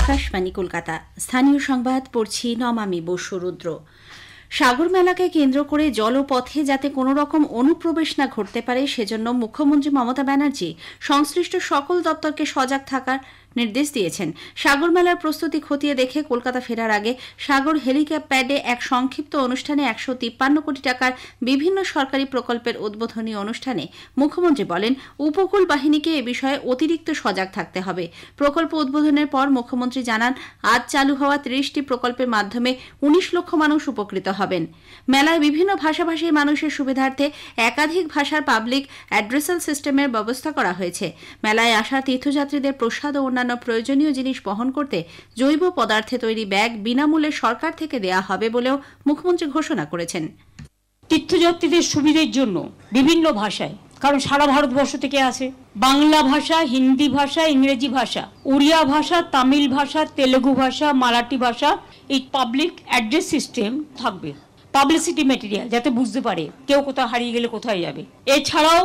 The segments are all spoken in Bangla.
আকাশবাণী কলকাতা। স্থানীয় সংবাদ পড়ছি নমামি বসুরুদ্র। সাগর মেলাকে কেন্দ্র করে জলপথে যাতে কোনো রকম অনুপ্রবেশ না ঘটতে পারে সেজন্য মুখ্যমন্ত্রী মমতা ব্যানার্জি সংশ্লিষ্ট সকল দপ্তরকে সজাগ থাকার নির্দেশ দিয়েছেন। সাগর মেলার প্রস্তুতি খতিয়ে দেখে কলকাতা ফেরার আগে সাগর হেলিপ্যাডে এক সংক্ষিপ্ত অনুষ্ঠানে 153 কোটি টাকার বিভিন্ন সরকারি প্রকল্পের উদ্বোধনী অনুষ্ঠানে মুখ্যমন্ত্রী বলেন, উপকূল বাহিনীকে এ বিষয়ে অতিরিক্ত সজাগ থাকতে হবে। প্রকল্প উদ্বোধনের পর মুখ্যমন্ত্রী জানান, আজ চালু হওয়া 30টি প্রকল্পের মাধ্যমে 19 লক্ষ মানুষ উপকৃত হবেন। মেলায় বিভিন্ন ভাষাভাষীর মানুষের সুবিধার্থে একাধিক ভাষার পাবলিক অ্যাড্রেসাল সিস্টেমের ব্যবস্থা করা হয়েছে। মেলায় আসা তীর্থযাত্রীদের প্রসাদ ও অন্যান্য প্রয়োজনীয় জিনিস বহন করতে জৈব পদার্থে তৈরি ব্যাগ বিনামূল্যে সরকার থেকে দেয়া হবে বলেও মুখ্যমন্ত্রী ঘোষণা করেছেন। তীর্থযাত্রীদের সুবিধার জন্য বিভিন্ন ভাষায়, কারণ সারা ভারতবর্ষ থেকে আসে, বাংলা ভাষা, হিন্দি ভাষা, ইংরেজি ভাষা, উড়িয়া ভাষা, তামিল ভাষা, তেলেগু ভাষা, মারাঠি ভাষা, এই পাবলিক অ্যাড্রেস সিস্টেম থাকবে। পাবলিসিটি ম্যাটেরিয়াল যাতে বুঝতে পারে কেউ কোথাও হারিয়ে গেলে কোথায় যাবে। এছাড়াও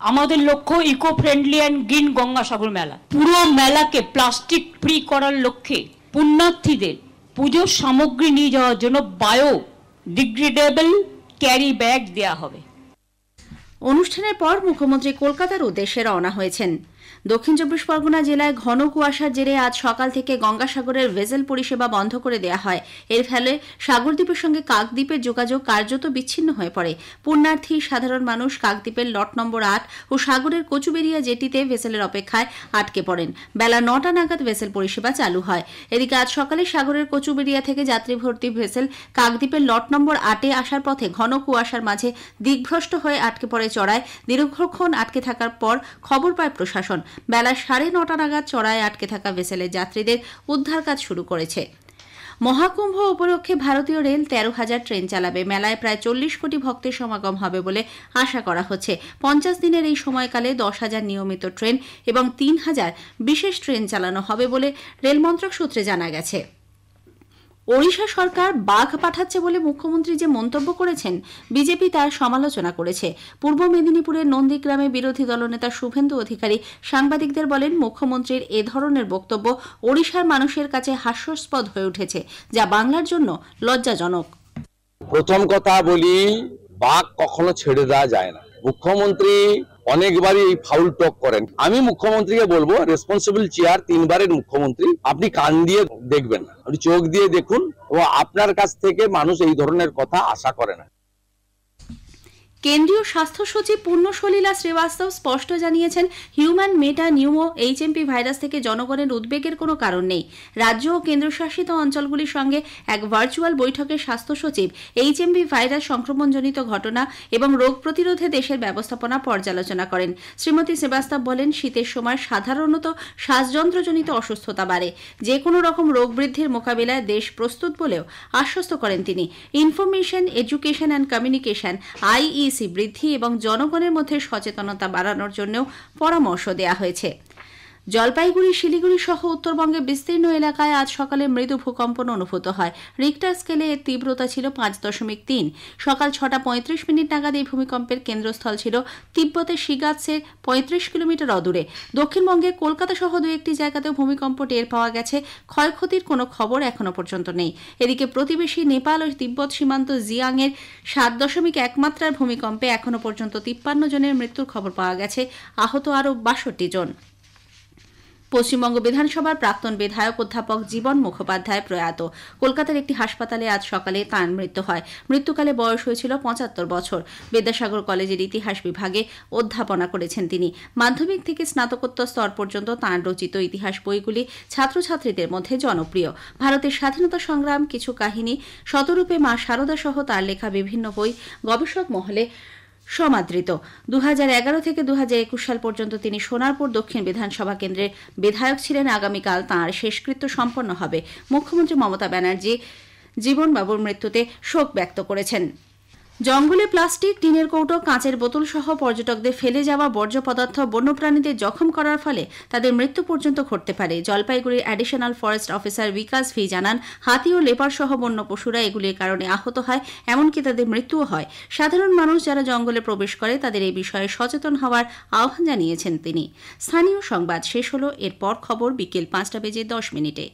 আমাদের লক্ষ্য eco friendly and green Gangasagar Mela. পুরো মেলাকে প্লাস্টিক ফ্রি করার লক্ষ্যে পুণ্যার্থীদের পুজোর সামগ্রী নিয়ে যাওয়ার জন্য বায়ো ডিগ্রেডেবল ক্যারি ব্যাগ দেওয়া হবে। অনুষ্ঠানের পর মুখ্যমন্ত্রী কলকাতার উদ্দেশ্যে রওনা হয়েছেন। দক্ষিণ চব্বিশ পরগনা জেলায় ঘন কুয়াশার জেরে আজ সকাল থেকে গঙ্গাসাগরের ভেসেল পরিষেবা বন্ধ করে দেওয়া হয়। এর ফলে সাগরদ্বীপের সঙ্গে কাকদ্বীপের যোগাযোগ কার্যত বিচ্ছিন্ন হয়ে পড়ে। পুণ্যার্থী সাধারণ মানুষ কাকদ্বীপের লট নম্বর 8 ও সাগরের কচুবেড়িয়া জেটিতে ভেসেলের অপেক্ষায় আটকে পড়েন। বেলা 9টা নাগাদ ভেসেল পরিষেবা চালু হয়। এদিকে আজ সকালে সাগরের কচুবেড়িয়া থেকে যাত্রী ভর্তি ভেসেল কাকদ্বীপের লট নম্বর 8-এ আসার পথে ঘন কুয়াশার মাঝে দিকভ্রষ্ট হয়ে আটকে পড়ে চড়ায়। দীর্ঘক্ষণ আটকে থাকার পর খবর পায় প্রশাসন। বেলা 9:30 নাগাদ চড়ায় আটকে থাকা ভেসেলের যাত্রীদের উদ্ধার কাজ শুরু করেছে। মহাকুম্ভ উপলক্ষে ভারতীয় রেল 13,000 ট্রেন চালাবে। মেলায় প্রায় 40 কোটি ভক্তের সমাগম হবে বলে আশা করা হচ্ছে। 50 দিনের এই সময়কালে 10,000 নিয়মিত ট্রেন এবং 3,000 বিশেষ ট্রেন চালানো হবে বলে রেল মন্ত্রক সূত্রে জানা গেছে। ওড়িশা সরকার বাঘ পাঠাচ্ছে বলে মুখ্যমন্ত্রী যে মন্তব্য করেছেন, বিজেপি তার সমালোচনা করেছে। পূর্ব মেদিনীপুরের নন্দীগ্রামে বিরোধী দলনেতা শুভেন্দু অধিকারী সাংবাদিকদের বলেন, মুখ্যমন্ত্রীর এ ধরনের বক্তব্য ওড়িশার মানুষের কাছে হাস্যাস্পদ হয়ে উঠেছে, যা বাংলার জন্য লজ্জাজনক। প্রথম কথা বলি, বাঘ কখনো ছেড়ে দেওয়া যায় না। মুখ্যমন্ত্রী অনেকবারই এই ফাউল টক করেন। আমি মুখ্যমন্ত্রীকে বলবো, রেসপন্সিবল চেয়ার 3 বারের মুখ্যমন্ত্রী, আপনি কান দিয়ে দেখবেন না, আপনি চোখ দিয়ে দেখুন, ও আপনার কাছ থেকে মানুষ এই ধরনের কথা আশা করে না। কেন্দ্রীয় স্বাস্থ্য সচিব পুণ্যসলীলা শ্রীবাস্তব স্পষ্ট জানিয়েছেন, হিউম্যান মেটা নিউমো HMP ভাইরাস থেকে জনগণের উদ্বেগের কোনো কারণ নেই। রাজ্য ও কেন্দ্রশাসিত অঞ্চলগুলির সঙ্গে এক ভার্চুয়াল বৈঠকে স্বাস্থ্য সচিব HMP ভাইরাস সংক্রমণজনিত ঘটনা এবং রোগ প্রতিরোধে দেশের ব্যবস্থাপনা পর্যালোচনা করেন। শ্রীমতী শ্রীবাস্তব বলেন, শীতের সময় সাধারণত শ্বাসযন্ত্রজনিত অসুস্থতা বাড়ে। যে কোনো রকম রোগ বৃদ্ধির মোকাবিলায় দেশ প্রস্তুত বলেও আশ্বস্ত করেন তিনি। Information, education and communication IEC বৃদ্ধি এবং জনগণের মধ্যে সচেতনতা বাড়ানোর জন্যও পরামর্শ দেওয়া হয়েছে। জলপাইগুড়ি, শিলিগুড়ি সহ উত্তরবঙ্গের বিস্তীর্ণ এলাকায় আজ সকালে মৃদু ভূকম্পন অনুভূত হয়। রিক্টার স্কেলে এর তীব্রতা ছিল 5.3। সকাল 6:35 নাগাদ এই ভূমিকম্পের কেন্দ্রস্থল ছিল তিব্বতের শিগাৎসের 35 কিলোমিটার অদূরে। দক্ষিণবঙ্গে কলকাতা সহ 2-1টি জায়গাতেও ভূমিকম্প টের পাওয়া গেছে। ক্ষয়ক্ষতির কোনো খবর এখনো পর্যন্ত নেই। এদিকে প্রতিবেশী নেপাল ও তিব্বত সীমান্ত জিয়াংয়ের 7.1 মাত্রার ভূমিকম্পে এখনো পর্যন্ত 53 জনের মৃত্যুর খবর পাওয়া গেছে। আহত আরও 62 জন। পশ্চিমবঙ্গ বিধানসভার প্রাক্তন বিধায়ক অধ্যাপক জীবন মুখোপাধ্যায় প্রয়াত। কলকাতার একটি হাসপাতালে আজ সকালে তাঁর মৃত্যু হয়। মৃত্যুকালে বয়স হয়েছিল 75 বছর। বিদ্যাসাগর কলেজের ইতিহাস বিভাগে অধ্যাপনা করেছেন তিনি। মাধ্যমিক থেকে স্নাতকোত্তর স্তর পর্যন্ত তাঁর রচিত ইতিহাস বইগুলি ছাত্রছাত্রীদের মধ্যে জনপ্রিয়। ভারতের স্বাধীনতা সংগ্রাম, কিছু কাহিনী, শতরূপে মা শারদা সহ তাঁর লেখা বিভিন্ন বই গবেষক মহলে সমাদৃত। 2011 থেকে 2021 সাল পর্যন্ত তিনি সোনারপুর দক্ষিণ বিধানসভা কেন্দ্রের বিধায়ক ছিলেন। আগামীকাল তাঁর শেষকৃত্য সম্পন্ন হবে। মুখ্যমন্ত্রী মমতা ব্যানার্জি জীবনবাবুর মৃত্যুতে শোক ব্যক্ত করেছেন। জঙ্গলে প্লাস্টিক, টিনের কৌটো, কাঁচের বোতল সহ পর্যটকদের ফেলে যাওয়া বর্জ্য পদার্থ বন্যপ্রাণীদের জখম করার ফলে তাদের মৃত্যু পর্যন্ত ঘটতে পারে। জলপাইগুড়ির অ্যাডিশনাল ফরেস্ট অফিসার বিকাশ ভি জানান, হাতি ও লেপার সহ বন্য পশুরা এগুলির কারণে আহত হয়, এমনকি তাদের মৃত্যুও হয়। সাধারণ মানুষ যারা জঙ্গলে প্রবেশ করে তাদের এই বিষয়ে সচেতন হওয়ার আহ্বান জানিয়েছেন তিনি। স্থানীয় সংবাদ শেষ হল। এরপর খবর বিকেল 5:10